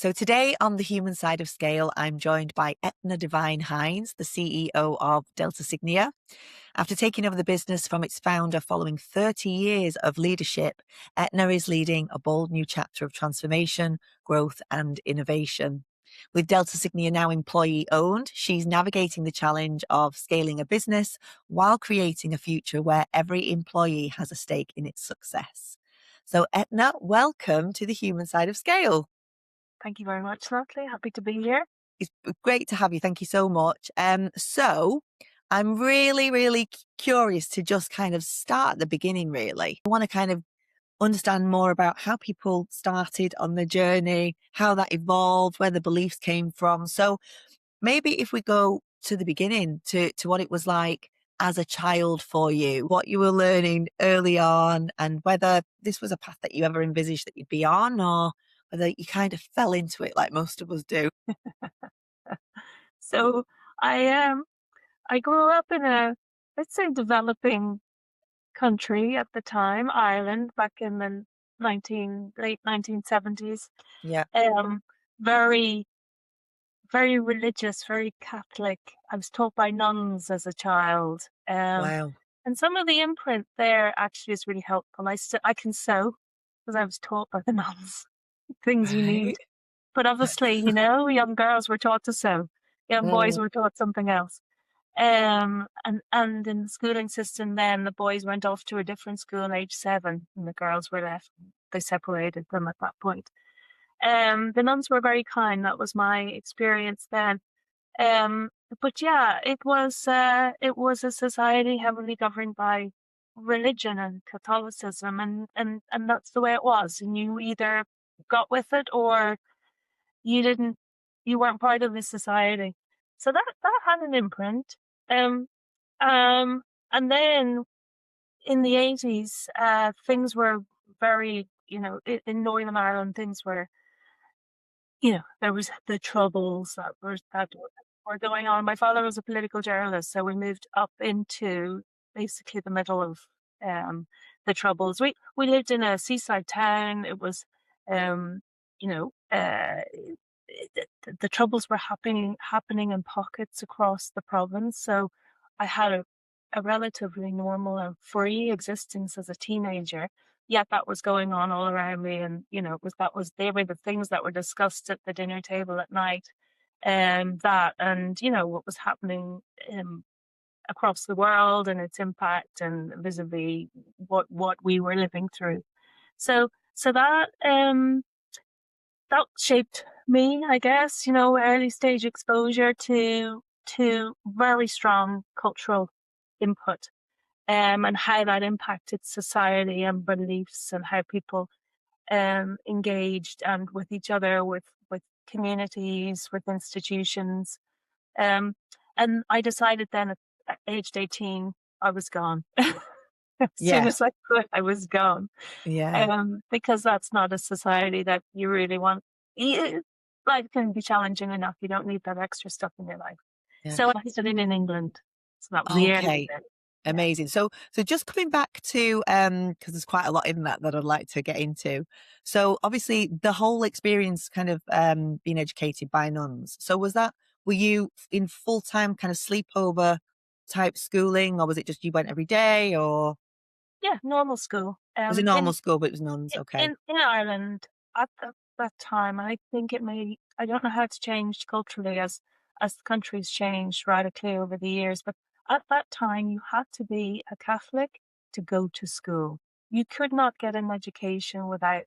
So today on the human side of scale, I'm joined by Eithne Devine-Hynes, the CEO of DeltaXignia. After taking over the business from its founder following 30 years of leadership, Etna is leading a bold new chapter of transformation, growth and innovation. With DeltaXignia now employee owned, she's navigating the challenge of scaling a business while creating a future where every employee has a stake in its success. So Etna, welcome to the human side of scale. Thank you very much, Natalie. Happy to be here. It's great to have you. Thank you so much. So I'm really curious to just kind of start at the beginning, really. I want to kind of understand more about how people started on the journey, how that evolved, where the beliefs came from. So maybe if we go to the beginning, to what it was like as a child for you, what you were learning early on, and whether this was a path that you ever envisaged that you'd be on, or whether you kind of fell into it like most of us do. So I grew up in a, let's say, developing country at the time, Ireland, back in the late 1970s. Yeah. Um, very, very religious, very Catholic. I was taught by nuns as a child. Wow. And some of the imprint there actually is really helpful. I can sew because I was taught by the nuns things you Right. need. But obviously, young girls were taught to sew. Young boys Mm, were taught something else. And in the schooling system, then the boys went off to a different school age 7, and the girls were left. They separated them at that point. The nuns were very kind. That was my experience then. Um, but yeah, it was a society heavily governed by religion and Catholicism, and that's the way it was. And you either got with it or you didn't, you weren't part of this society. So that had an imprint. Um, um, and then in the 80s, things were very, in Northern Ireland, things were, there was the troubles that were going on. My father was a political journalist, so we moved up into basically the middle of um, the troubles. We lived in a seaside town. It was, um, you know, the troubles were happening in pockets across the province. So I had a relatively normal and free existence as a teenager. Yet that was going on all around me, and they were the things that were discussed at the dinner table at night, what was happening across the world and its impact and vis-a-vis what we were living through. So that shaped me, I guess. Early stage exposure to very strong cultural input, and how that impacted society and beliefs and how people engaged and with each other, with communities, with institutions. Um, and I decided then at aged 18, I was gone. As soon Yeah. as I could, I was gone. Yeah. Because that's not a society that you really want. Life can be challenging enough. You don't need that extra stuff in your life. Yeah. So I studied in England. So that was the early Okay. bit. Yeah. Amazing. So just coming back to because there's quite a lot in that I'd like to get into. So obviously the whole experience kind of being educated by nuns. So were you in full-time kind of sleepover type schooling, or was it just you went every day, or Yeah, normal school. was it normal school but it was nuns? Okay. In Ireland at that time, and I think I don't know how it's changed culturally as the country's changed radically over the years, but at that time you had to be a Catholic to go to school. You could not get an education without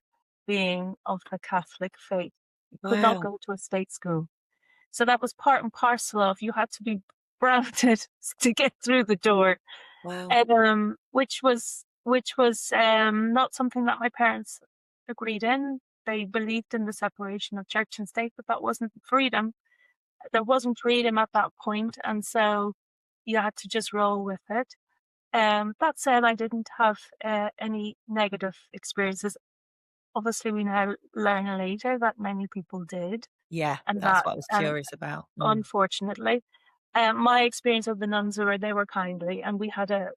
being of the Catholic faith. You could not Wow. go to a state school. So that was part and parcel of, you had to be branded to get through the door, Wow. which was not something that my parents agreed in. They believed in the separation of church and state, but that wasn't freedom. There wasn't freedom at that point, and so you had to just roll with it. That said, I didn't have any negative experiences. Obviously, we now learn later that many people did, Yeah, and that's that, what I was and curious about. unfortunately, my experience of the nuns were, they were kindly, and we had a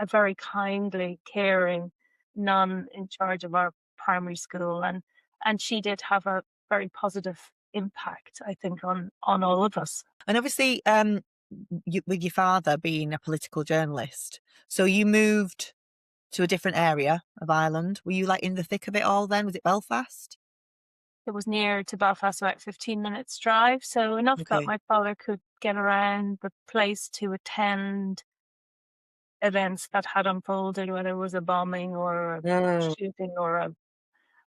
very kindly, caring nun in charge of our primary school, and And she did have a very positive impact, I think, on all of us. And obviously, with your father being a political journalist, so you moved to a different area of Ireland. Were you like in the thick of it all then? Was it Belfast? It was near to Belfast, about 15 minutes drive, so enough that Okay. my father could get around the place to attend events that had unfolded, whether it was a bombing or a Mm. shooting or a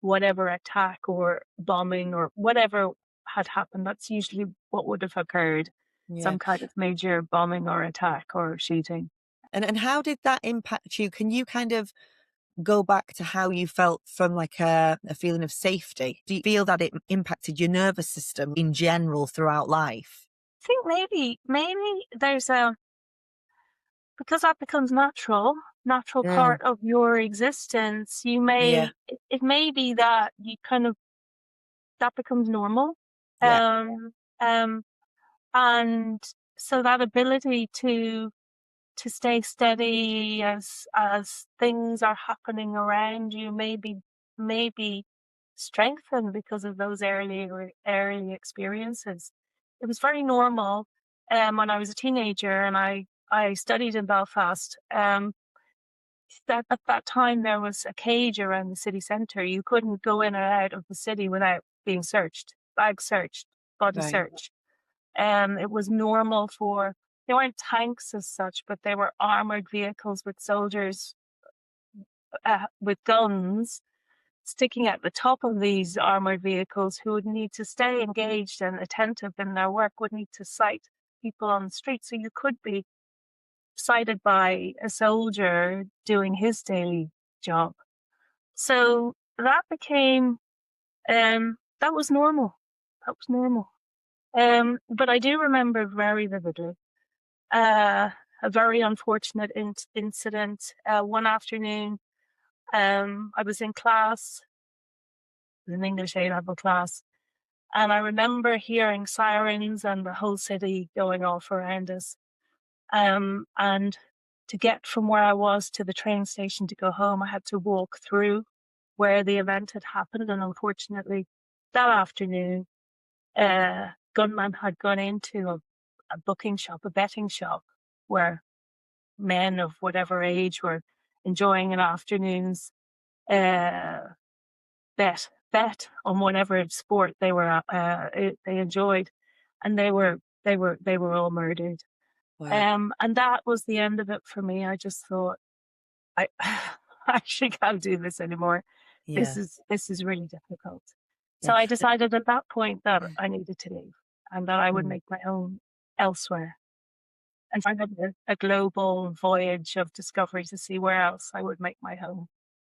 whatever attack or bombing or whatever had happened. That's usually what would have occurred, Yeah. some kind of major bombing or attack or shooting. And how did that impact you? Can you kind of go back to how you felt from like a feeling of safety? Do you feel that it impacted your nervous system in general throughout life? I think maybe there's a, because that becomes natural Mm. part of your existence. Yeah. It may be that you kind of, that becomes normal. Yeah. Um, um, and so that ability to stay steady as things are happening around you maybe strengthened because of those early experiences. It was very normal when I was a teenager and I studied in Belfast. That at that time there was a cage around the city centre. You couldn't go in or out of the city without being searched, bag searched, body Right. search. It was normal for, they weren't tanks as such, but they were armored vehicles with soldiers with guns sticking at the top of these armored vehicles who would need to stay engaged and attentive in their work, would need to sight people on the street. So you could be sighted by a soldier doing his daily job. So that became, that was normal. That was normal. But I do remember very vividly uh, a very unfortunate incident. One afternoon, I was in class, an English A-level class, and I remember hearing sirens and the whole city going off around us. And to get from where I was to the train station to go home, I had to walk through where the event had happened. And unfortunately, that afternoon, gunmen had gone into a booking shop, a betting shop, where men of whatever age were enjoying an afternoon's uh, bet on whatever sport they enjoyed, and they were all murdered. Wow. And that was the end of it for me. I just thought, I actually can't do this anymore. Yeah. This is really difficult. Yeah. So I decided at that point that I needed to leave and that I would Mm. make my home elsewhere and find a global voyage of discovery to see where else I would make my home.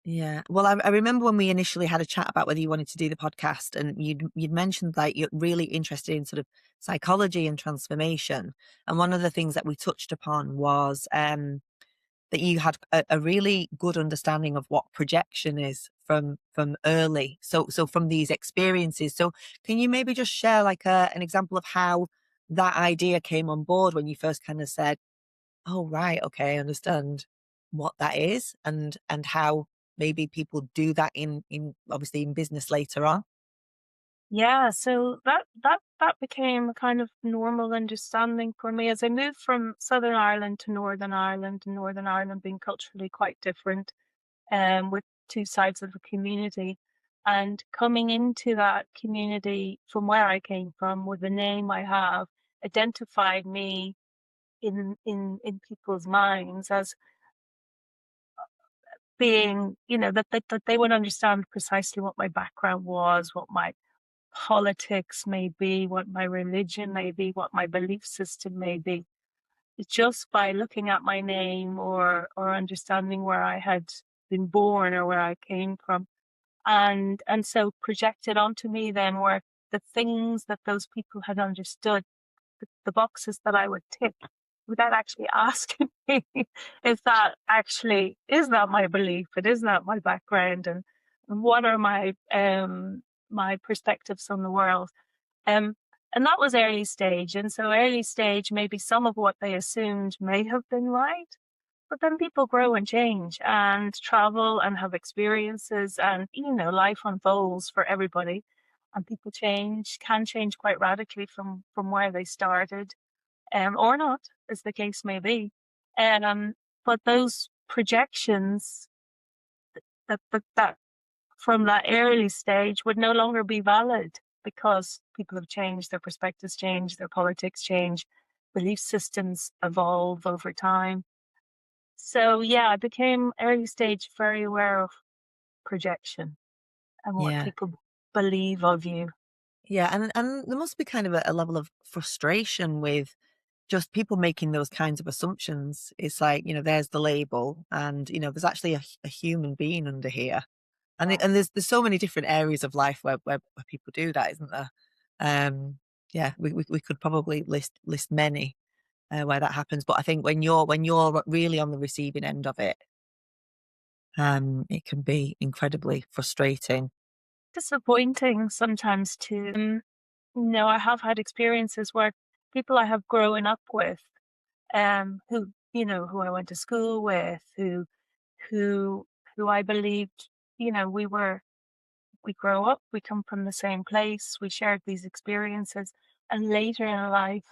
Yeah. Well, I remember when we initially had a chat about whether you wanted to do the podcast, and you'd mentioned that you're really interested in sort of psychology and transformation. And one of the things that we touched upon was that you had a really good understanding of what projection is from early. So from these experiences. So can you maybe just share like an example of how that idea came on board when you first kind of said, "Oh, right, okay, I understand what that is," and how maybe people do that in obviously in business later on? Yeah, so that became a kind of normal understanding for me as I moved from Southern Ireland to Northern Ireland, and Northern Ireland being culturally quite different, with two sides of the community. And coming into that community from where I came from, with the name I have, identified me in people's minds as being, that they would understand precisely what my background was, what my politics may be, what my religion may be, what my belief system may be. Just by looking at my name or understanding where I had been born or where I came from. And so projected onto me then were the things that those people had understood, the boxes that I would tick without actually asking me if that actually is that my belief, it is that my background, and what are my perspectives on the world. Um, and that was early stage. And so early stage, maybe some of what they assumed may have been right. But then people grow and change and travel and have experiences, and life unfolds for everybody, and people can change quite radically from where they started, or not, as the case may be. But those projections that from that early stage would no longer be valid because people have changed, their perspectives change, their politics change, belief systems evolve over time. So yeah, I became early stage very aware of projection and what Yeah. people believe of you. Yeah. And there must be kind of a level of frustration with just people making those kinds of assumptions. It's like, there's the label and, there's actually a human being under here. And Yes. there's so many different areas of life where people do that, isn't there? Um, yeah, we could probably list many where that happens. But I think when you're really on the receiving end of it, it can be incredibly frustrating. Disappointing sometimes too. I have had experiences where people I have grown up with, who I went to school with, who who I believed, we grow up, we come from the same place, we shared these experiences, and later in life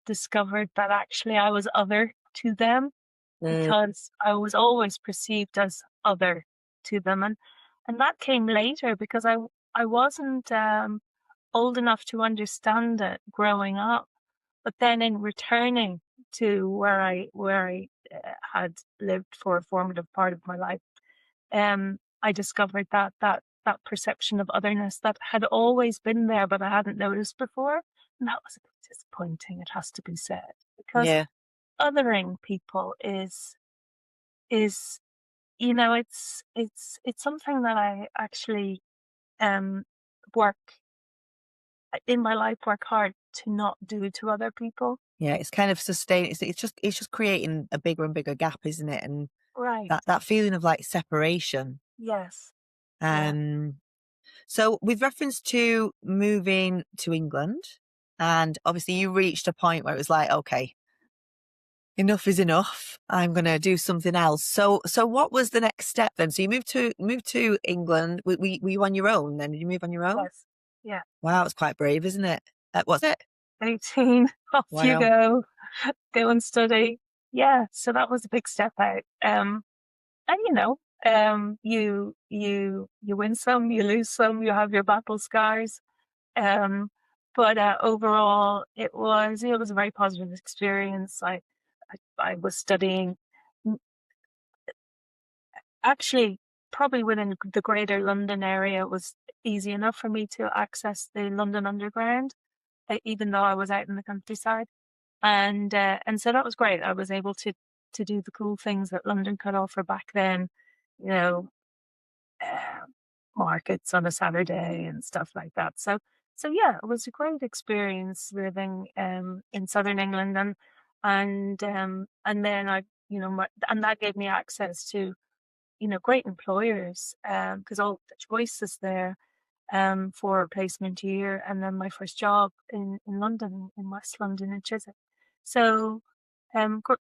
discovered that actually I was other to them Mm, because I was always perceived as other to them. And that came later because I wasn't old enough to understand it growing up. But then in returning to where I had lived for a formative part of my life, I discovered that perception of otherness that had always been there, but I hadn't noticed before, and that was a bit disappointing. It has to be said because yeah, othering people is it's something that I actually um work in my life work hard to not do to other people. yeah. It's kind of sustain. It's just creating a bigger and bigger gap, isn't it? And Right. that feeling of like separation. Yes. Yeah. Um, so with reference to moving to England, and obviously you reached a point where it was like, okay, enough is enough. I'm going to do something else. So what was the next step then? So you moved to England. Were you on your own then? Did you move on your own? Yes. Yeah. Wow, it's quite brave, isn't it? What's it? 18. Off you Wow. go. Go and study. Yeah. So that was a big step out. And you win some, you lose some, you have your battle scars. Um, but overall, it was a very positive experience. I was studying, m- actually, probably within the greater London area. It was easy enough for me to access the London Underground, even though I was out in the countryside. And so that was great. I was able to do the cool things that London could offer back then, you know, uh, markets on a Saturday and stuff like that. So yeah, it was a great experience living in southern England, and then and that gave me access to great employers because all the choices there for a placement year, and then my first job in London, in West London, in Chiswick. So,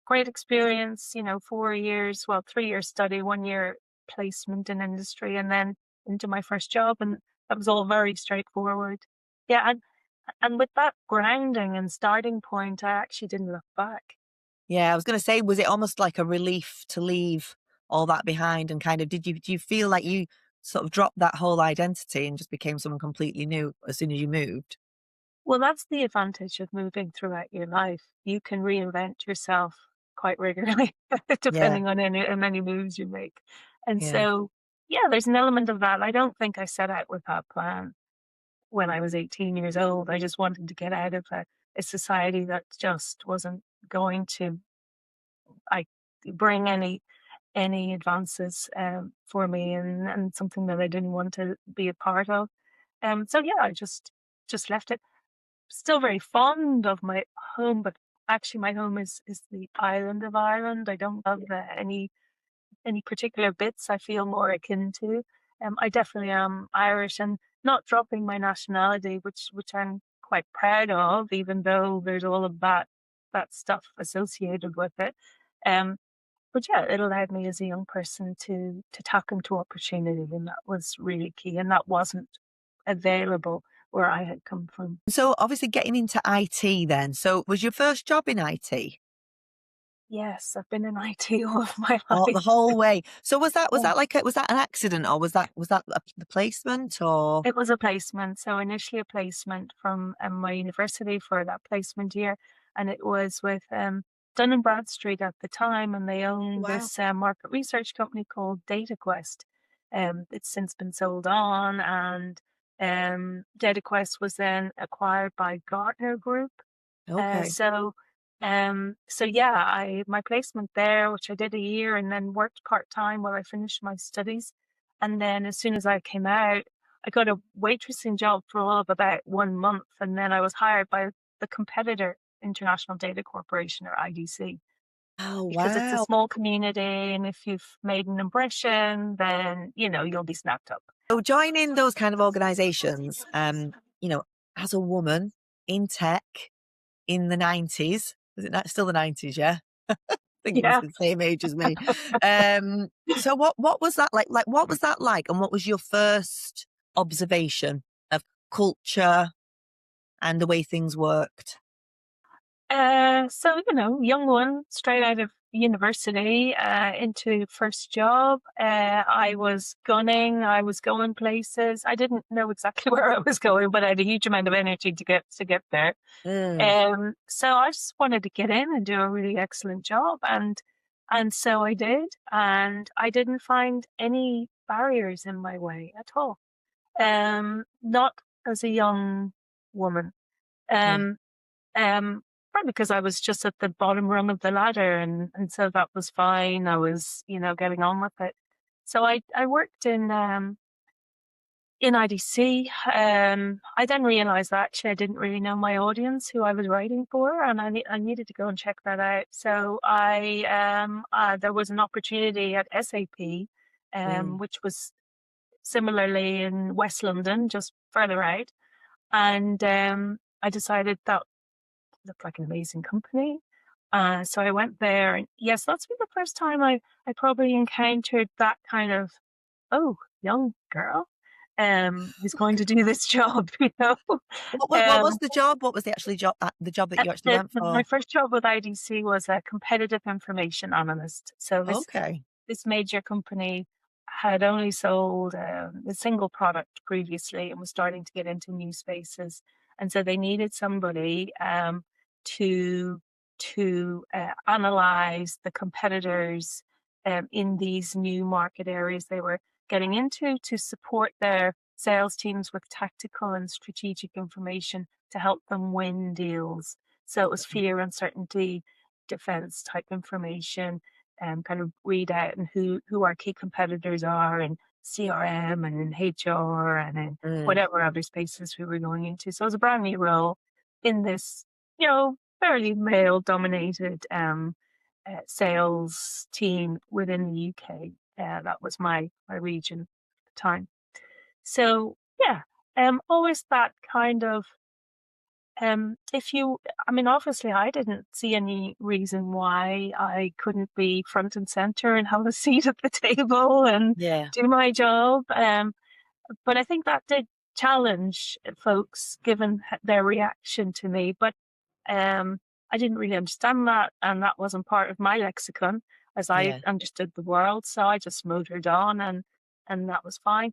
great experience. 4 years, well, 3 years study, 1 year placement in industry, and then into my first job, and that was all very straightforward. Yeah, and with that grounding and starting point, I actually didn't look back. Yeah, I was going to say, was it almost like a relief to leave all that behind and kind of do you feel like you sort of dropped that whole identity and just became someone completely new as soon as you moved? Well, that's the advantage of moving throughout your life. You can reinvent yourself quite regularly, Yeah, depending on how many moves you make. And yeah, so, yeah, there's an element of that. I don't think I set out with that plan when I was 18 years old. I just wanted to get out of a society that just wasn't going to I bring any advances for me, and something that I didn't want to be a part of. So yeah, I just left it. Still very fond of my home, but actually my home is the island of Ireland. I don't have any particular bits I feel more akin to. I definitely am Irish, and not dropping my nationality, which I'm quite proud of, even though there's all of that stuff associated with it. Um, but yeah, it allowed me as a young person to tap into opportunity, and that was really key. And that wasn't available where I had come from. So obviously getting into IT then. So was your first job in IT? Yes, I've been in IT all of my Or the life. whole way. So was Yeah. that like was that an accident or was that the placement or It was a placement. So initially a placement from my university for that placement year. And it was with Dun& and Bradstreet at the time, and they owned wow. this market research company called DataQuest. It's since been sold on, and DataQuest was then acquired by Gartner Group. Uh, Okay. so, so yeah, I my placement there, which I did a year, and then worked part time while I finished my studies. And then as soon as I came out, I got a waitressing job for all of about 1 month, and then I was hired by the competitor, International Data Corporation, or IDC, Oh because it's a wow. small community, and if you've made an impression, then you'll be snapped up. So joining those kind of organizations, you know, as a woman in tech in the 90s, is it still the 90s, yeah? I think you must Yeah. be the same age as me. So what was that like? Like what was that like? And what was your first observation of culture and the way things worked? So, young one, straight out of university, into first job. I was gunning, I was going places. I didn't know exactly where I was going, but I had a huge amount of energy to get there. Mm, So I just wanted to get in and do a really excellent job, and so I did, and I didn't find any barriers in my way at all. Not as a young woman. yeah. Um, Probably because I was just at the bottom rung of the ladder, and so that was fine. I was, getting on with it. So I worked in IDC. I then realized that actually I didn't really know my audience who I was writing for, and I needed to go and check that out. So there was an opportunity at SAP, Mm, which was similarly in West London, just further out, and I decided that looked like an amazing company. So I went there, and yes, that's been the first time I probably encountered that kind of, oh, young girl, who's going to do this job, what was Um, the job? What was the actually job the job that you actually went my for? first job with IDC was a competitive information analyst. So Okay. this major company had only sold a single product previously and was starting to get into new spaces, and so they needed somebody to analyze the competitors in these new market areas they were getting into, to support their sales teams with tactical and strategic information to help them win deals. So it was fear, uncertainty, defense type information, kind of read out and who our key competitors are in CRM and in HR and in Mm, whatever other spaces we were going into. So it was a brand new role in this, fairly male dominated sales team within the UK. That was my region at the time. So yeah, always that kind of if you, I mean, obviously, I didn't see any reason why I couldn't be front and center and have a seat at the table and yeah. do my job. But I think that did challenge folks given their reaction to me. But um, I didn't really understand that, and that wasn't part of my lexicon as I Yeah. understood the world. So I just motored on, and that was fine.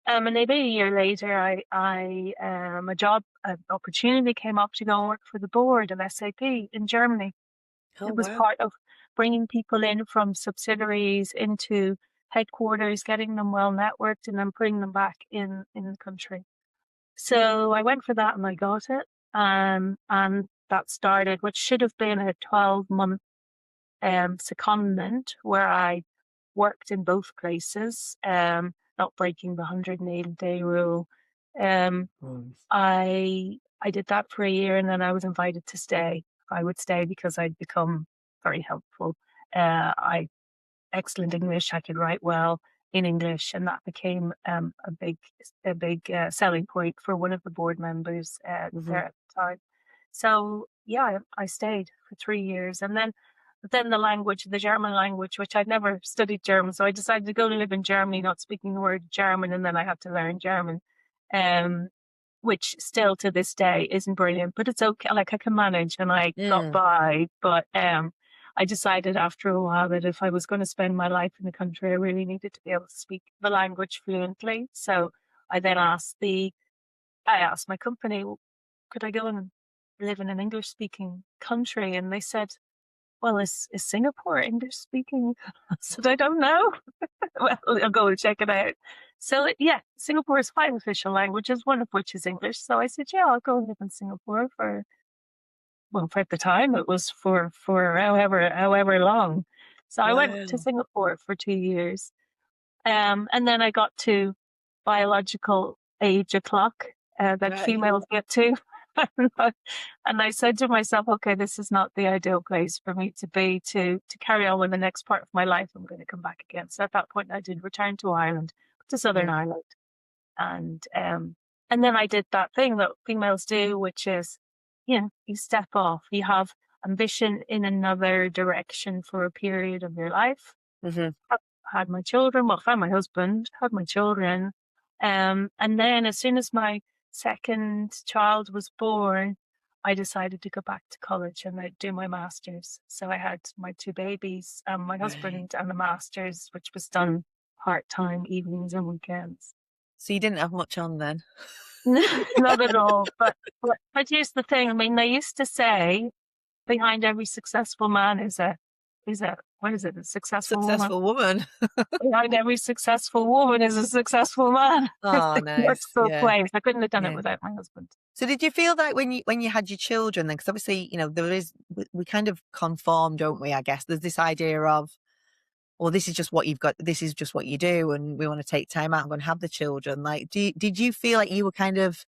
And maybe a year later, a job opportunity came up to go and work for the board of SAP in Germany. Oh It was wow. part of bringing people in from subsidiaries into headquarters, getting them well networked, and then putting them back in the country. So I went for that and I got it. And that started what should have been a 12-month secondment where I worked in both places, not breaking the 180-day rule. Um, Mm, I did that for a year, and then I was invited to stay. I would stay because I'd become very helpful. I excellent English. I could write well in English, and that became a big selling point for one of the board members mhm. there at the time. So yeah, I stayed for 3 years, and then But then the German language, which I'd never studied German, so I decided to go to live in Germany, not speaking the word German, and then I had to learn German, um, which still to this day isn't brilliant, but it's okay. Like I can manage, and I got Mm. by. But I decided after a while that if I was going to spend my life in the country, I really needed to be able to speak the language fluently. So I then I asked my company, "Well, could I go and live in an English speaking country?" And they said, "Well, is Singapore English speaking?" I said, "I don't know." Well, I'll go and check it out. So yeah, Singapore has 5 official languages, one of which is English. So I said, "Yeah, I'll go and live in Singapore for, well, for at the time it was for however long." So I went to Wow. Singapore for 2 years. And then I got to biological age o'clock that Right. females get to. And I said to myself, okay, this is not the ideal place for me to be to carry on with the next part of my life. I'm going to come back again. So at that point, I did return to Ireland, to Southern Mm. Ireland, and and then I did that thing that females do, which is, you step off, you have ambition in another direction for a period of your life. Hmm. Had my children, well, found my husband, had my children. And then as soon as my second child was born, I decided to go back to college and I'd do my master's. So I had my 2 babies, my Right. husband, and the master's, which was done part-time, evenings and weekends. So you didn't have much on then? Not at all. But here's the thing. I mean, they used to say behind every successful man is a what is it? A successful woman. Successful woman. Behind every successful woman is a successful man. Oh, It works nice. both Yeah. ways. I couldn't have done it Yeah. without my husband. So did you feel that when you had your children then? Because obviously, there is we kind of conform, don't we? I guess there's this idea of, well, this is just what you've got. This is just what you do, and we want to take time out and go and have the children. Like, did you feel like you were kind of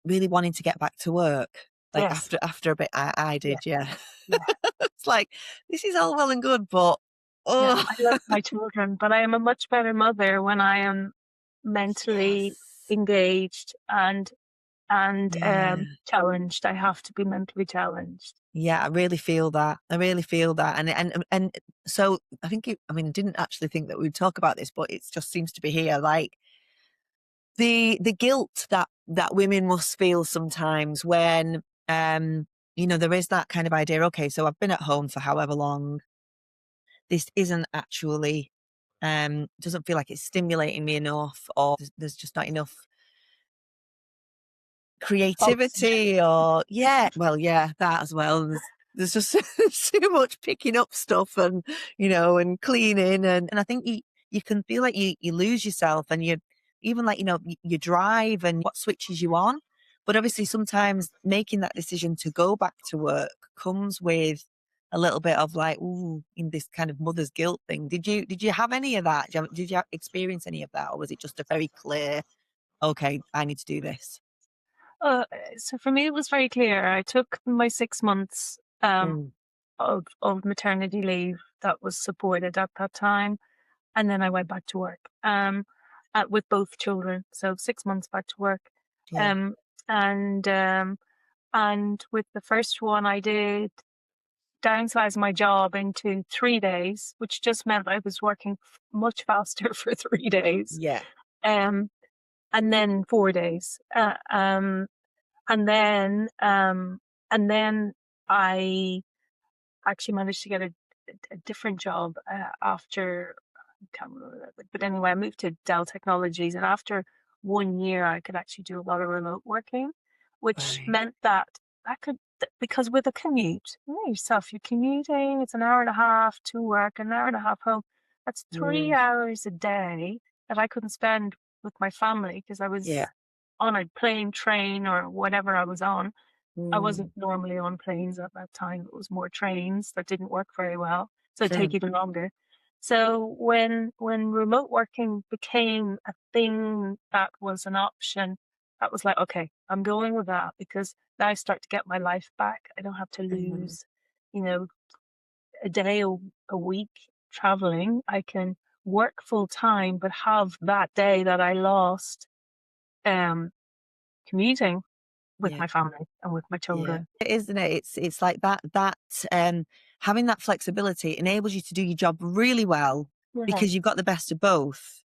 really wanting to get back to work? Like Yes. after a bit, I Yeah. did, yeah. Yeah. It's like this is all well and good, but Yeah. oh, I love my children, but I am a much better mother when I am mentally yes, engaged and yeah. challenged. I have to be mentally challenged. Yeah, I really feel that. I really feel that. And so I think I mean, I didn't actually think that we'd talk about this, but it just seems to be here. Like the guilt that women must feel sometimes when there is that kind of idea, okay, so I've been at home for however long. This isn't actually doesn't feel like it's stimulating me enough, or there's just not enough Oxygen. creativity, or yeah, well, yeah, that as well. There's just too much picking up stuff, and and cleaning, and I think you can feel like you lose yourself, and you even like you drive and what switches you on. But obviously sometimes making that decision to go back to work comes with a little bit of like, ooh, in this kind of mother's guilt thing. Did you have any of that? Did you experience any of that, or was it just a very clear, okay, I need to do this? Uh, so for me, it was very clear. I took my 6 months Mm, of maternity leave that was supported at that time. And then I went back to work with both children. So 6 months back to work. yeah. Um, and with the first one, I did downsize my job into 3 days, which just meant I was working much faster for 3 days. Yeah. Um, and then 4 days. And then I actually managed to get a different job after, I can't remember that, but anyway, I moved to Dell Technologies, and after 1 year, I could actually do a lot of remote working, which Right. meant that I could, because with a commute, you know yourself, you're commuting, it's an hour and a half to work, an hour and a half home. That's three Mm, hours a day that I couldn't spend with my family because I yeah. was on a plane, train, or whatever I was on. I Mm, wasn't normally on planes at that time. It was more trains that didn't work very well, so it'd take even longer. So when remote working became a thing that was an option, that was like, okay, I'm going with that because now I start to get my life back. I don't have to mm, lose, you know, a day a week traveling. I can work full time, but have that day that I lost um, commuting with Yeah. my family and with my Yeah. children. Isn't it? It's like um having that flexibility enables you to do your job really well Yeah. because you've got the best of both.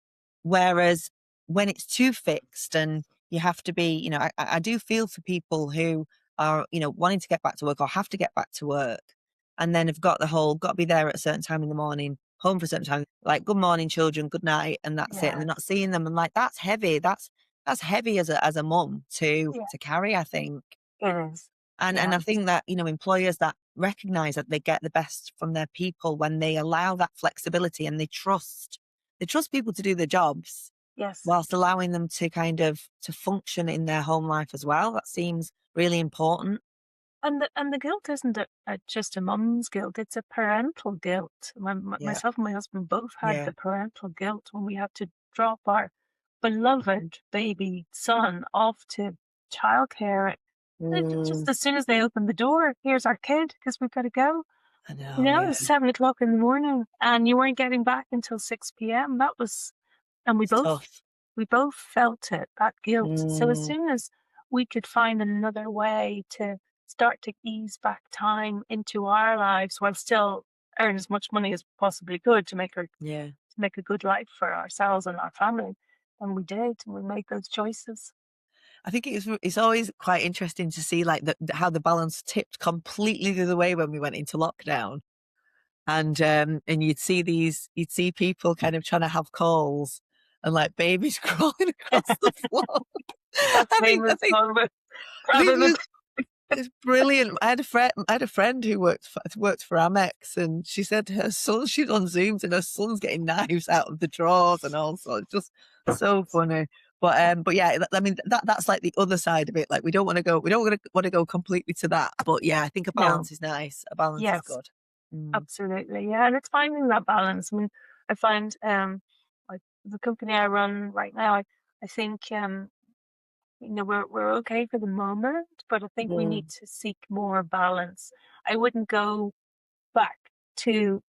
Whereas when it's too fixed and you have to be, I do feel for people who are, wanting to get back to work or have to get back to work and then have got the whole, got to be there at a certain time in the morning, home for a certain time, like good morning, children, good night, and that's it. And Yeah. they're not seeing them. And like, that's heavy. That's heavy as a mum Yeah. to carry, I think. It is. And Yeah. I think that, employers that recognize that they get the best from their people when they allow that flexibility and they trust people to do their jobs Yes. whilst allowing them to kind of to function in their home life as well. That seems really important. And the guilt isn't just a mum's guilt; it's a parental guilt. Yeah. Myself and my husband both had Yeah. the parental guilt when we had to drop our beloved baby son off to childcare. Just Mm, as soon as they opened the door, here's our kid because we've got to go. I know. Yeah. It's 7 o'clock in the morning, and you weren't getting back until 6 p.m. That was, and It's tough. we both felt it, that guilt. So as Mm, soon as we could find another way to start to ease back time into our lives while still earn as much money as we possibly could yeah. to make a good life for ourselves and our family, and we did, and we made those choices. I think it's always quite interesting to see like how the balance tipped completely the other way when we went into lockdown. And you'd see people kind of trying to have calls and like babies crawling across the floor. That I famous think one with I think grabbing the it's brilliant. I had a friend who worked for Amex, and she said her son, she's on Zooms and her son's getting knives out of the drawers and all sorts. Just so funny. But yeah, I mean that's like the other side of it. Like we don't want to go completely to that. But yeah, I think a no, balance is nice. A balance is yes, good. Mm, absolutely, yeah, and it's finding that balance. I mean, I find like the company I run right now, I think we're okay for the moment, but I think we need mm, to seek more balance. I wouldn't go back to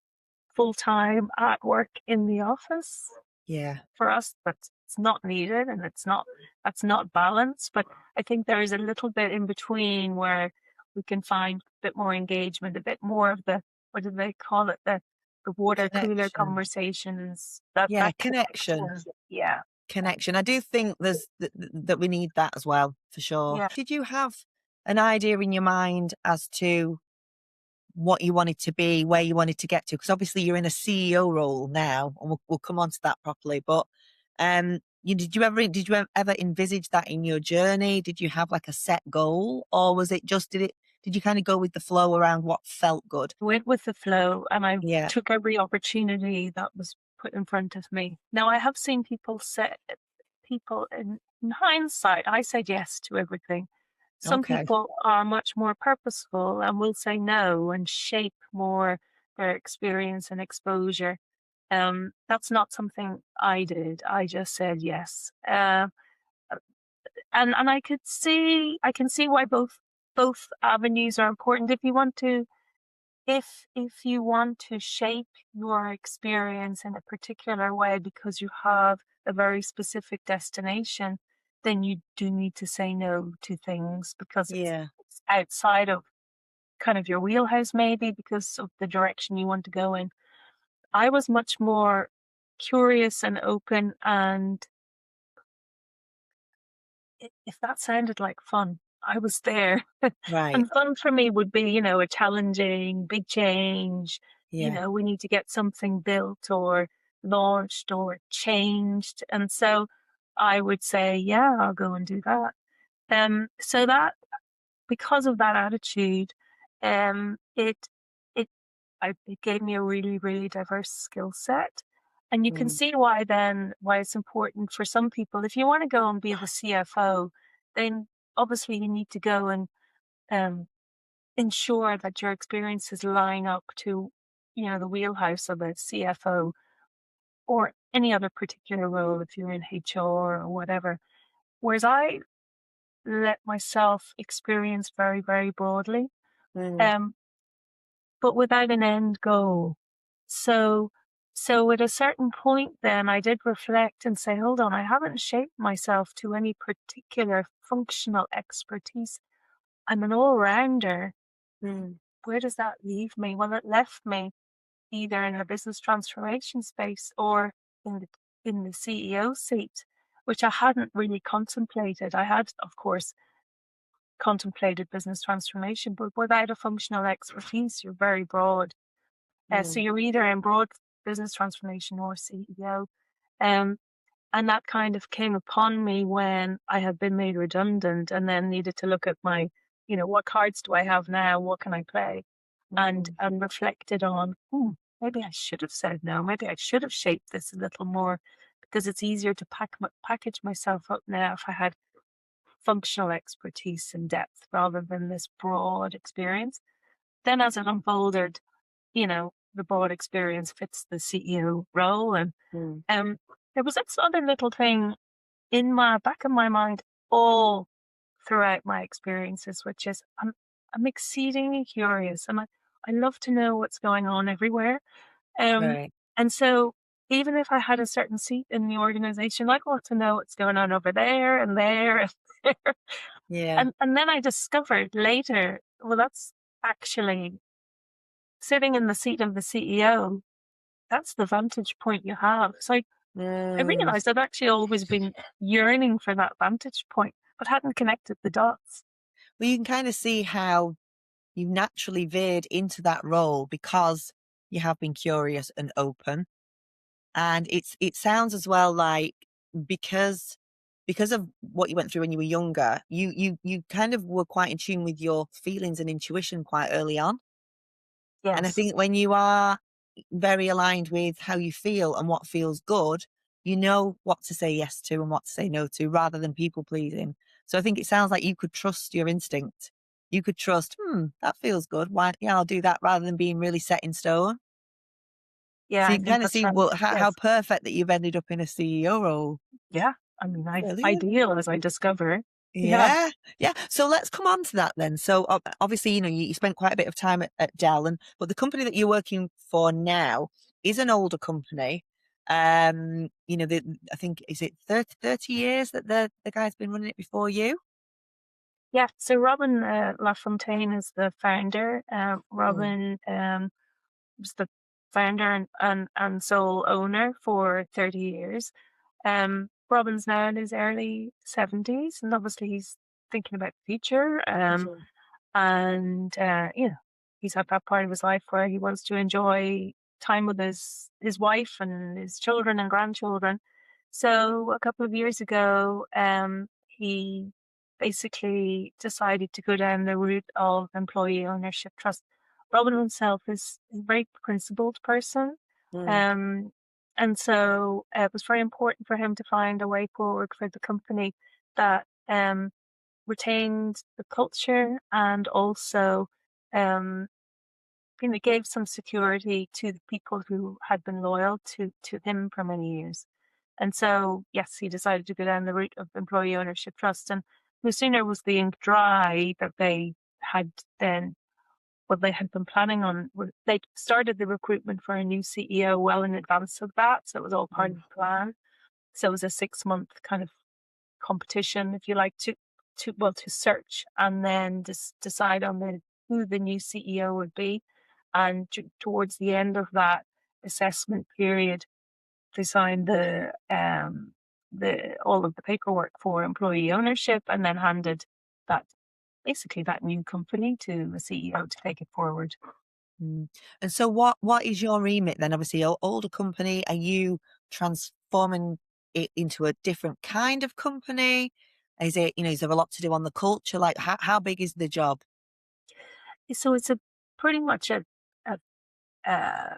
full time at work in the office. yeah, For us, that's it's not needed, and that's not balance. But I think there is a little bit in between where we can find a bit more engagement, a bit more of the, what do they call it, the water cooler connection. conversations, Yeah, that connection. connection. Yeah, Connection. I do think that we need that as well, for sure. yeah. Did you have an idea in your mind as to what you wanted to be, where you wanted to get to? Because obviously you're in a CEO role now, and we'll come on to that properly. But did you ever envisage that in your journey? Did you have like a set goal, or was it just did you kind of go with the flow around what felt good? Went with the flow, and I Yeah. took every opportunity that was put in front of me. Now, I have seen people in hindsight, I said yes to everything. Some Okay. people are much more purposeful and will say no and shape more their experience and exposure. That's not something I did. I just said yes. And I can see why both avenues are important. If you want to shape your experience in a particular way because you have a very specific destination, then you do need to say no to things because Yeah. it's outside of kind of your wheelhouse, maybe because of the direction you want to go in. I was much more curious and open, and if that sounded like fun, I was there. Right. And fun for me would be, a challenging, big change. Yeah. We need to get something built or launched or changed. And so I would say, yeah, I'll go and do that. So that because of that attitude, it it it gave me a really, really diverse skill set. And you can Mm, see why it's important for some people. If you want to go and be the CFO, then obviously you need to go and um, ensure that your experiences line up to, the wheelhouse of a CFO or any other particular role if you're in HR or whatever. Whereas I let myself experience very, very broadly. mm, Um, but without an end goal. So So at a certain point, then I did reflect and say, hold on, I haven't shaped myself to any particular functional expertise. I'm an all-rounder. Mm. Where does that leave me? Well, it left me either in the business transformation space or in the CEO seat, which I hadn't really contemplated. I had, of course, contemplated business transformation, but without a functional expertise, you're very broad. So Mm. you're either in broad business transformation or CEO. Um, and that kind of came upon me when I had been made redundant and then needed to look at my, what cards do I have now? What can I play? And Mm. reflected on, maybe I should have said no. Maybe I should have shaped this a little more because it's easier to package myself up now if I had functional expertise and depth rather than this broad experience. Then as it unfolded, the broad experience fits the CEO role. And Mm. there was this other little thing in my back of my mind all throughout my experiences, which is I'm exceedingly curious and I love to know what's going on everywhere. Um, Right. and so even if I had a certain seat in the organization, I'd want to know what's going on over there and there and there. Yeah. And then I discovered later, well, that's actually sitting in the seat of the CEO. That's the vantage point you have. So I Mm. realized I'd actually always been yearning for that vantage point, but hadn't connected the dots. Well, you can kind of see how you naturally veered into that role because you have been curious and open. And it sounds as well like because because of what you went through when you were younger, you kind of were quite in tune with your feelings and intuition quite early on. And I Yes. think when you are very aligned with how you feel and what feels good, you know what to say yes to and what to say no to rather than people pleasing. So I think it sounds like you could trust your instinct. You could trust, that feels good. Why, yeah, I'll do that rather than being really set in stone. Yeah, So I you can think kind of that's see right. how Yes. perfect that you've ended up in a CEO role. Yeah. I mean, Brilliant. ideal as I discover. Yeah. Yeah, yeah. So let's come on to that then. So obviously, you spent quite a bit of time at Dell, but the company that you're working for now is an older company. I think is it 30 years that the guy's been running it before you? Yeah. So Robin LaFontaine is the founder. Mm. Robin was the founder and sole owner for 30 years. Robin's now in his early 70s, and obviously he's thinking about the future. Mhm. And he's at that part of his life where he wants to enjoy time with his wife and his children and grandchildren. So a couple of years ago, he basically decided to go down the route of employee ownership trust. Robin himself is a very principled person. Mm. Um, and so it was very important for him to find a way forward for the company that retained the culture and also um, gave some security to the people who had been loyal to him for many years. And so, yes, he decided to go down the route of employee ownership trust. And no sooner was the ink dry that they had then what they had been planning on. They started the recruitment for a new CEO well in advance of that, so it was all part of Mm. the plan. So it was a 6 month kind of competition, if you like, to search and then decide on who the new CEO would be. And towards the end of that assessment period, they signed the all of the paperwork for employee ownership, and then handed that basically that new company to the CEO to take it forward. Mm. And so what is your remit then? Obviously, your older company, are you transforming it into a different kind of company? Is there a lot to do on the culture? Like how big is the job? So it's a pretty much a uh,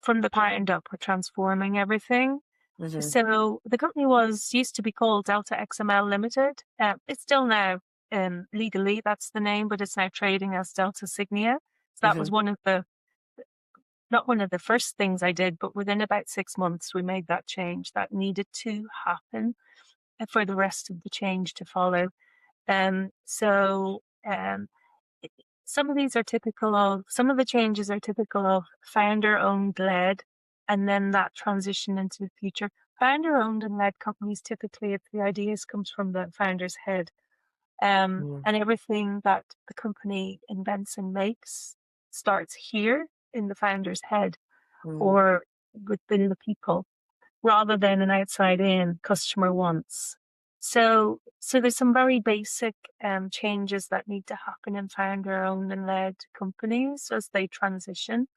from the ground up, we're transforming everything. Hmm. So the company used to be called DeltaXML Limited. It's still now legally that's the name, but it's now trading as DeltaXignia. So that Hmm. was one of the not one of the first things I did, but within about 6 months we made that change that needed to happen for the rest of the change to follow. So i- some of the changes are typical of founder owned led. and then that transition into the future. Founder-owned and led companies, typically, if the ideas comes from the founder's head, Mm, and everything that the company invents and makes starts here in the founder's head mm, or within the people, rather than an outside in customer wants. So there's some very basic changes that need to happen in founder-owned and led companies as they transition.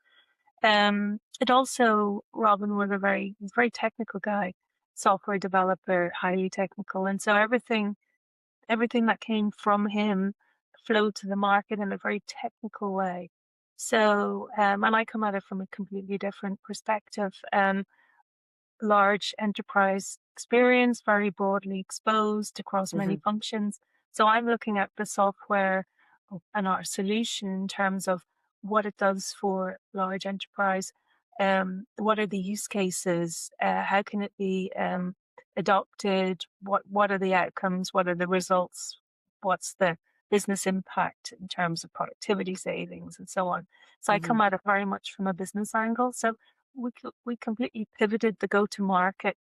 It also, Robin was a very technical guy, software developer, highly technical. And so everything that came from him flowed to the market in a very technical way. So, and I come at it from a completely different perspective. Large enterprise experience, very broadly exposed across many mhm, functions. So I'm looking at the software and our solution in terms of what it does for large enterprise. What are the use cases? How can it be adopted? What are the outcomes? What are the results? What's the business impact in terms of productivity savings and so on? So I come mhm, at it very much from a business angle. So we completely pivoted the go-to-market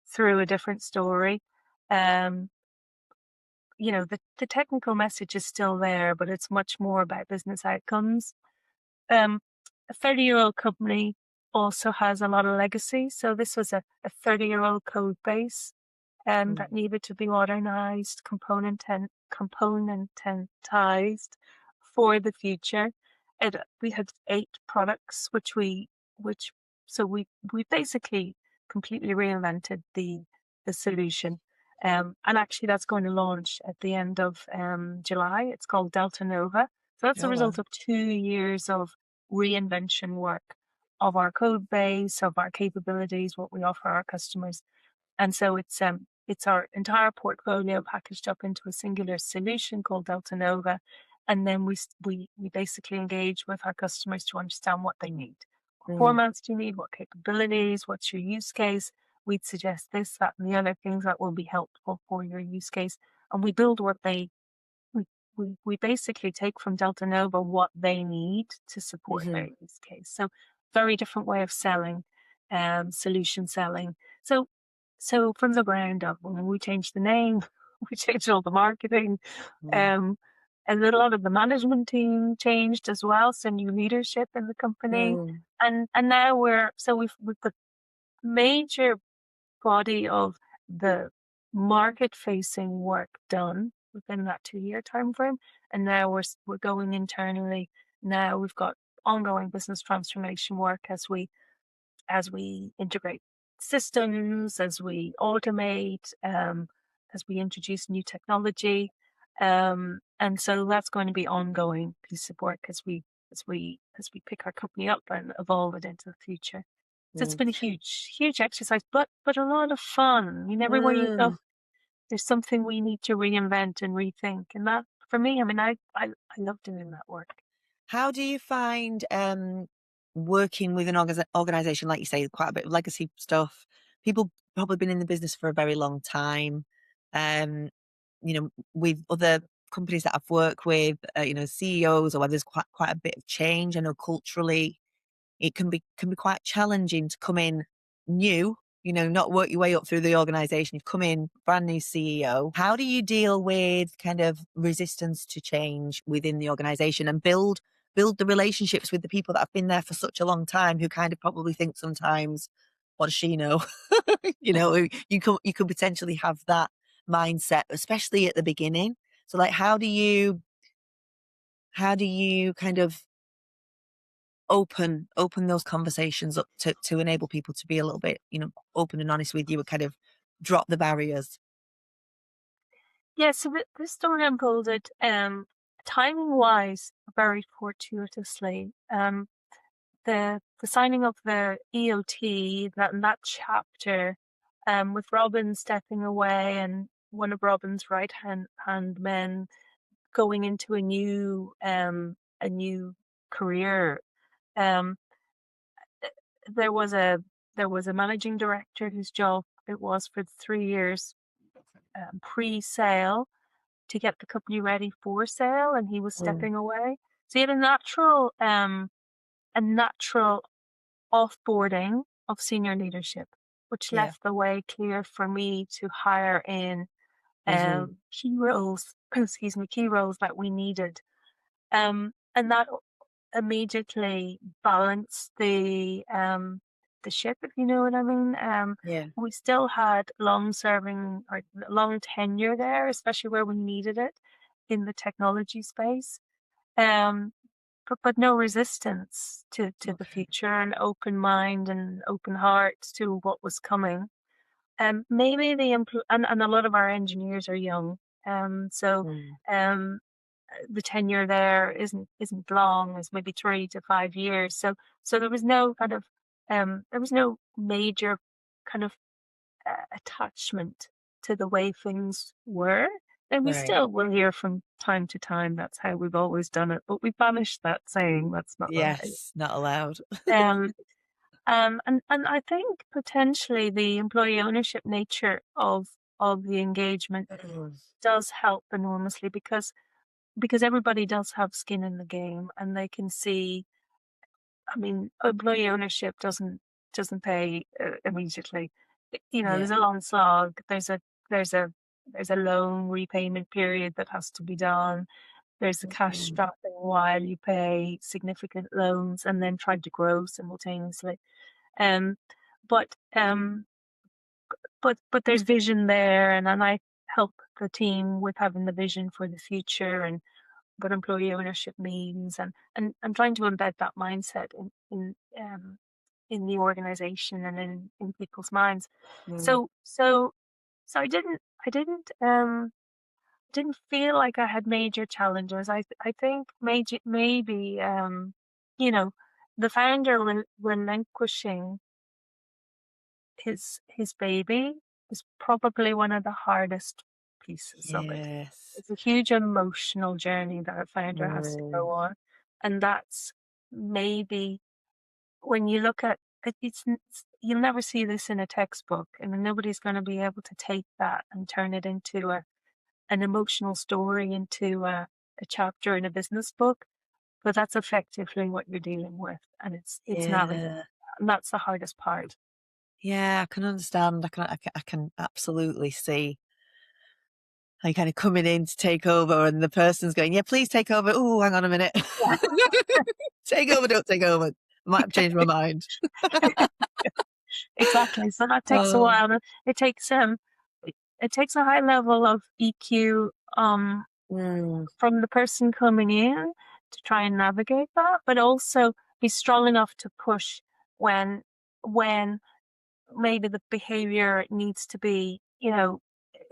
through a different story. Um, the technical message is still there, but it's much more about business outcomes. Um, a 30-year-old company also has a lot of legacy. So this was a 30-year-old code base that mm, needed to be modernized, componentized for the future. We had 8 products, which so we basically completely reinvented the solution. And actually, that's going to launch at the end of July. It's called Delta Nova. So that's the oh, wow. result of 2 years of reinvention work of our code base, of our capabilities, what we offer our customers. And so it's our entire portfolio packaged up into a singular solution called Delta Nova. And then we basically engage with our customers to understand what they need. What Mm, formats do you need? What capabilities? What's your use case? We'd suggest this, that, and the other things that will be helpful for your use case. And we build what we, we basically take from Delta Nova what they need to support their mhm, use case. So very different way of selling, solution selling. So from the ground up, when we changed the name, we changed all the marketing, mm, um, and then a lot of the management team changed as well. So new leadership in the company, mm, and now we've got major body of the market facing work done within that 2 year time frame, and now we're going internally. Now we've got ongoing business transformation work as we integrate systems, as we automate, as we introduce new technology. And so that's going to be ongoing piece of work as we pick our company up and evolve it into the future. So it's mm, been a huge exercise, but a lot of fun. I mean, everywhere you go, mm. there's something we need to reinvent and rethink. And that, for me, I mean, I love doing that work. How do you find working with an organization, like you say, quite a bit of legacy stuff? People probably been in the business for a very long time. Um, with other companies that I've worked with, CEOs, or where there's quite a bit of change. I know culturally it can be quite challenging to come in new, not work your way up through the organization. You've come in brand new CEO. How do you deal with kind of resistance to change within the organization and build the relationships with the people that have been there for such a long time, who kind of probably think sometimes, what does she know? You could potentially have that mindset, especially at the beginning. So like how do you kind of open those conversations up to enable people to be a little bit, open and honest with you, and kind of drop the barriers? Yeah, so this story unfolded, timing wise, very fortuitously. The signing of the EOT, that chapter, with Robin stepping away and one of Robin's right hand men going into a new career. Um, there was a there was a managing director whose job it was for 3 years, pre-sale, to get the company ready for sale, and he was Mm, stepping away. So he had a natural offboarding of senior leadership, which Yeah. left the way clear for me to hire in Hmm. key roles, excuse me, key roles that we needed. And that immediately balanced the ship, if you know what I mean. Yeah. We still had long serving or long tenure there, especially where we needed it in the technology space. Um, but no resistance to the Okay. future, an open mind and open heart to what was coming. Maybe and a lot of our engineers are young, so Mm. um, the tenure there isn't long. It's maybe 3 to 5 years. So there was no major kind of attachment to the way things were. And we Right. still will hear from time to time, that's how we've always done it. But we banished that saying, that's not right. Yes. Not allowed. Um, and I think potentially the employee ownership nature of the engagement Mm. does help enormously because everybody does have skin in the game and they can see. I mean, employee ownership doesn't pay immediately. You know, Yeah. there's a long slog. There's a there's a loan repayment period that has to be done. There's the cash Mm. strapping while you pay significant loans and then try to grow simultaneously. Um, but um, but there's vision there, and I help the team with having the vision for the future and what employee ownership means, and I'm trying to embed that mindset in the organization and in people's minds. Mm. So so so I didn't feel like I had major challenges. I think maybe you know the founder relinquishing his baby is probably one of the hardest pieces of it. Yes. It's a huge emotional journey that a founder has to Mm. go on, and that's maybe when you look at it, you'll never see this in a textbook, and nobody's going to be able to take that and turn it into an emotional story, into a chapter in a business book. But that's effectively what you're dealing with, and it's navigating, Yeah. and that's the hardest part. Yeah. I can understand. I can absolutely see how you kind of coming in to take over and the person's going, yeah, please take over. Oh, hang on a minute. Take over, don't take over. I might have changed my mind. Exactly. So that takes a Oh. while. It takes it takes a high level of EQ Mm. from the person coming in to try and navigate that, but also be strong enough to push when when maybe the behavior needs to be,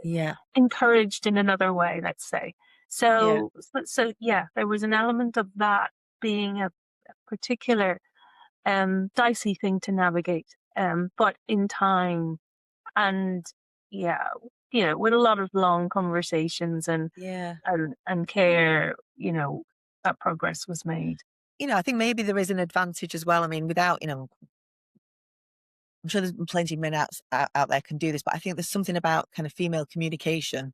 Yeah. encouraged in another way, let's say. Yeah. So yeah, there was an element of that being a particular dicey thing to navigate. But in time and yeah, with a lot of long conversations Yeah. and care, that progress was made. I think maybe there is an advantage as well. I mean, without, I'm sure there's plenty of men out there can do this, but I think there's something about kind of female communication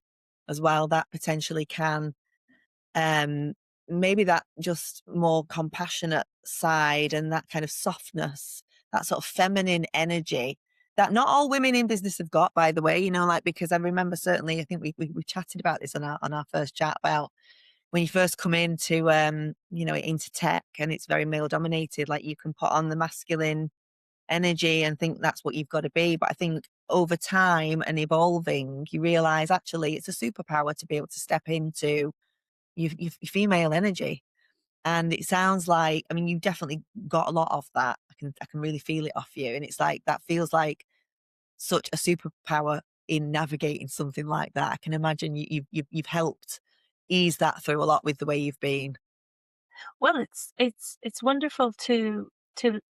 as well that potentially can, um, maybe that just more compassionate side and that kind of softness, that sort of feminine energy that not all women in business have got, by the way, like, because I remember certainly, I think we chatted about this on our first chat about when you first come into, into tech and it's very male dominated, like you can put on the masculine energy and think that's what you've got to be. But I think over time and evolving, you realize actually it's a superpower to be able to step into your female energy. And it sounds like, I mean, you definitely got a lot of that. I can really feel it off you. And it's like, that feels like such a superpower in navigating something like that. I can imagine you've helped ease that through a lot with the way you've been. Well, it's wonderful to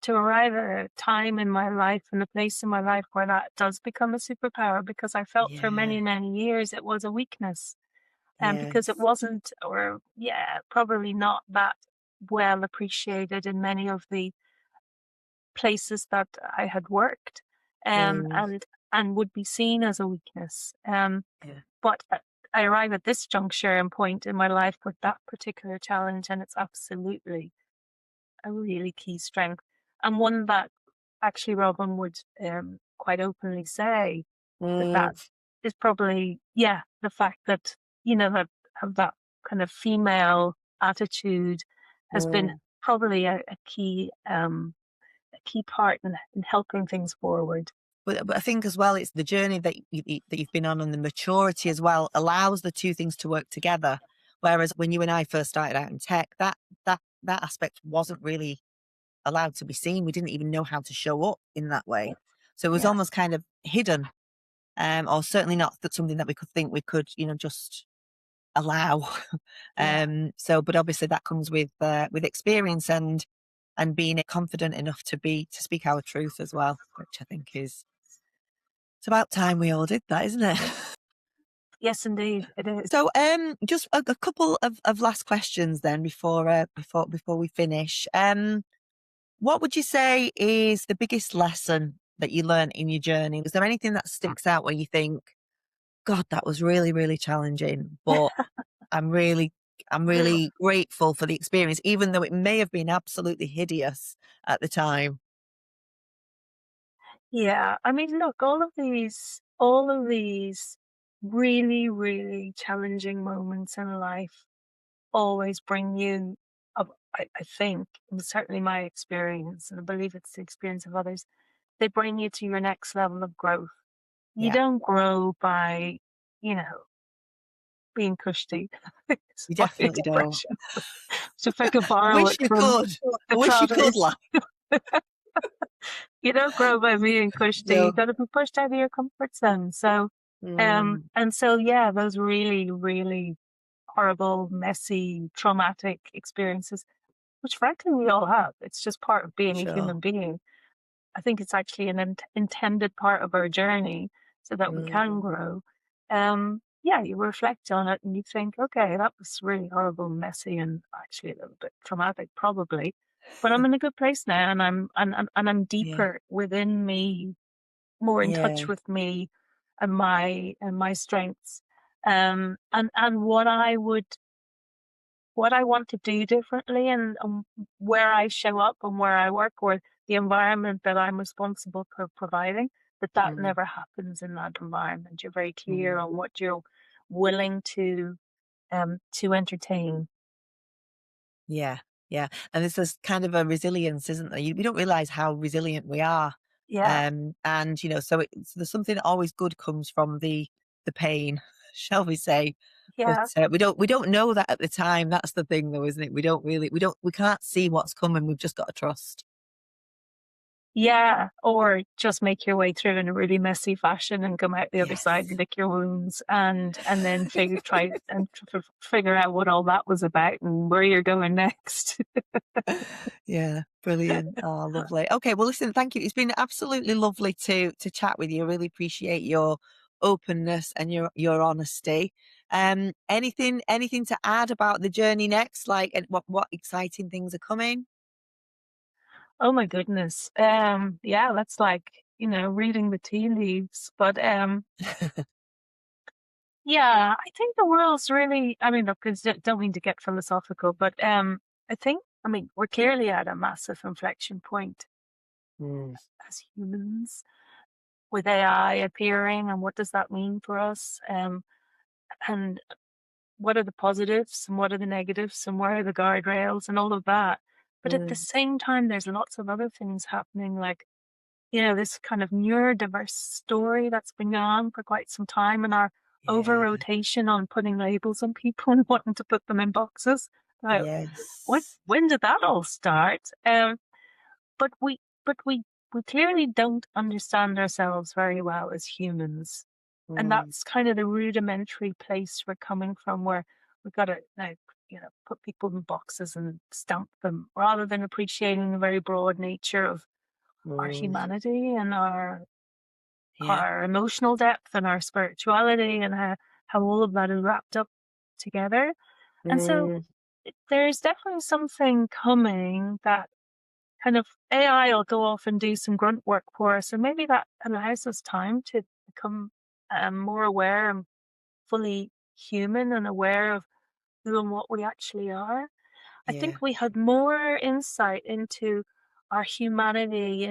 arrive at a time in my life and a place in my life where that does become a superpower, because I felt for Yeah. many years it was a weakness, and because it Yes. wasn't, or yeah, probably not that well appreciated in many of the places that I had worked, Mm. and would be seen as a weakness. Yeah. But I arrive at this juncture and point in my life with that particular challenge, and it's absolutely a really key strength, and one that actually Robin would quite openly say that Mm, that is probably, yeah, the fact that, that have that kind of female attitude has been mm. probably a key part in helping things forward. But I think as well, it's the journey that that you've been on and the maturity as well allows the two things to work together. Whereas when you and I first started out in tech, that aspect wasn't really allowed to be seen. We didn't even know how to show up in that way. So it was Yeah, almost kind of hidden, or certainly not something that we could think we could, just allow. yeah, But obviously that comes with experience and being confident enough to speak our truth as well, which I think is it's about time we all did that, isn't it? yes, indeed, it is. So, just a couple of last questions then before we finish. What would you say is the biggest lesson that you learned in your journey? Is there anything that sticks out where you think, God, that was really, really challenging, but I'm really, I'm really grateful for the experience, even though it may have been absolutely hideous at the time. Yeah, I mean, look, all of these really, really challenging moments in life always bring you up. I think, and certainly my experience, and I believe it's the experience of others, they bring you to your next level of growth. You Yeah, don't grow by, you know, being cushy. It's you my definitely don't. expression. So if I could I borrow wish it you from could. I the wish you could Trotters, laugh. you don't grow by being cushy. You No. got to be pushed out of your comfort zone. So, Mm, and so, yeah, those really, really horrible, messy, traumatic experiences, which frankly we all have. It's just part of being a sure. human being. I think it's actually an intended part of our journey so that we can Mm, grow. Yeah, you reflect on it and you think, okay, that was really horrible, and messy, and actually a little bit traumatic, probably. But I'm in a good place now, and I'm yeah. deeper within me, more in touch Yeah. with me and my strengths. And what I want to do differently, and where I show up and where I work, or the environment that I'm responsible for providing, that Mm, never happens in that environment. You're very clear mm. on what you're willing to entertain. Yeah, yeah. And this is kind of a resilience, isn't there? We don't realize how resilient we are. Yeah, And so there's something always good comes from the pain, shall we say? But yeah. we don't know that at the time. That's the thing, though, isn't it? We can't see what's coming. We've just got to trust. Yeah, or just make your way through in a really messy fashion and come out the other side and Yes. lick your wounds, and then figure out what all that was about and where you're going next. Yeah, brilliant. Oh, lovely. Okay, well, listen, thank you. It's been absolutely lovely to chat with you. I really appreciate your openness and your honesty. Anything to add about the journey next? Like, and what exciting things are coming? Oh my goodness. Yeah, that's like, reading the tea leaves. But yeah, I think the world's really, I mean, look, don't mean to get philosophical, but I mean, we're clearly at a massive inflection point Mm, as humans with AI appearing, and what does that mean for us? And what are the positives and what are the negatives and where are the guardrails and all of that. But at the mm, same time, there's lots of other things happening, like, this kind of neurodiverse story that's been going on for quite some time, and our over yeah. rotation on putting labels on people and wanting to put them in boxes. Like, Yes. when did that all start? But we clearly don't understand ourselves very well as humans, and Mm, that's kind of the rudimentary place we're coming from, where we've got to now, put people in boxes and stamp them, rather than appreciating the very broad nature of our mm, humanity and yeah. our emotional depth and our spirituality, and how all of that is wrapped up together. And so Mm, there's definitely something coming that kind of AI will go off and do some grunt work for us, and maybe that allows us time to become more aware and fully human and aware of who and what we actually are. I yeah. think we had more insight into our humanity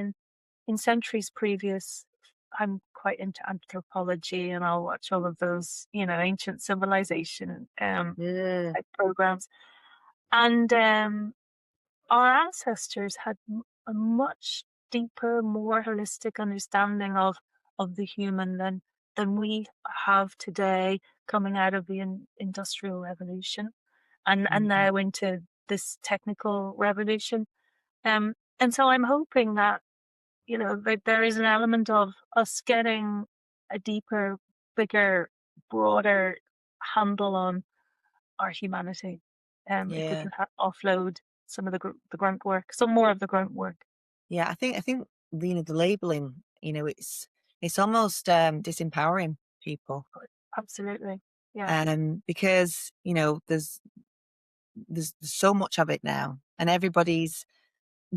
in centuries previous, I'm quite into anthropology, and I'll watch all of those, ancient civilization Yeah. type programs. And our ancestors had a much deeper, more holistic understanding of the human than we have today, coming out of the industrial revolution, and Mm. now into this technical revolution. And so I'm hoping that, that there is an element of us getting a deeper, bigger, broader handle on our humanity. If we Yeah. can offload some of the grunt work, some more of the grunt work. Yeah. I think the labeling, it's almost disempowering people. Absolutely. Yeah. Because, there's so much of it now, and everybody's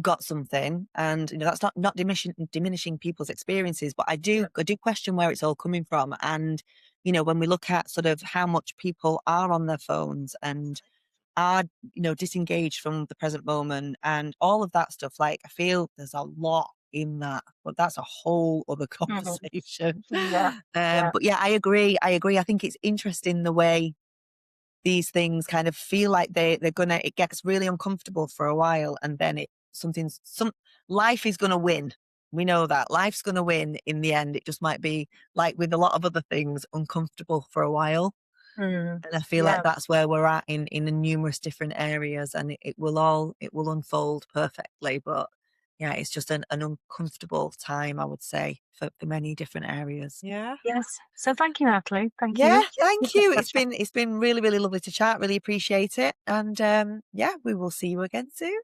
got something, and that's not diminishing people's experiences, but I do question where it's all coming from. And when we look at sort of how much people are on their phones and are disengaged from the present moment and all of that stuff, like, I feel there's a lot in that, but that's a whole other Mhm. conversation. Yeah. Yeah. But yeah, I agree. I think it's interesting the way these things kind of feel like they're gonna it gets really uncomfortable for a while, and then some life is gonna win. We know that life's gonna win in the end. It just might be, like with a lot of other things, uncomfortable for a while. Mm. And I feel like Yeah. that's where we're at in the numerous different areas, and it will unfold perfectly. But yeah, it's just an uncomfortable time, I would say, for many different areas. Yeah. Yes. So thank you, Natalie. Thank Yeah, you. thank you. It's been really, really lovely to chat. Really appreciate it. And yeah, we will see you again soon.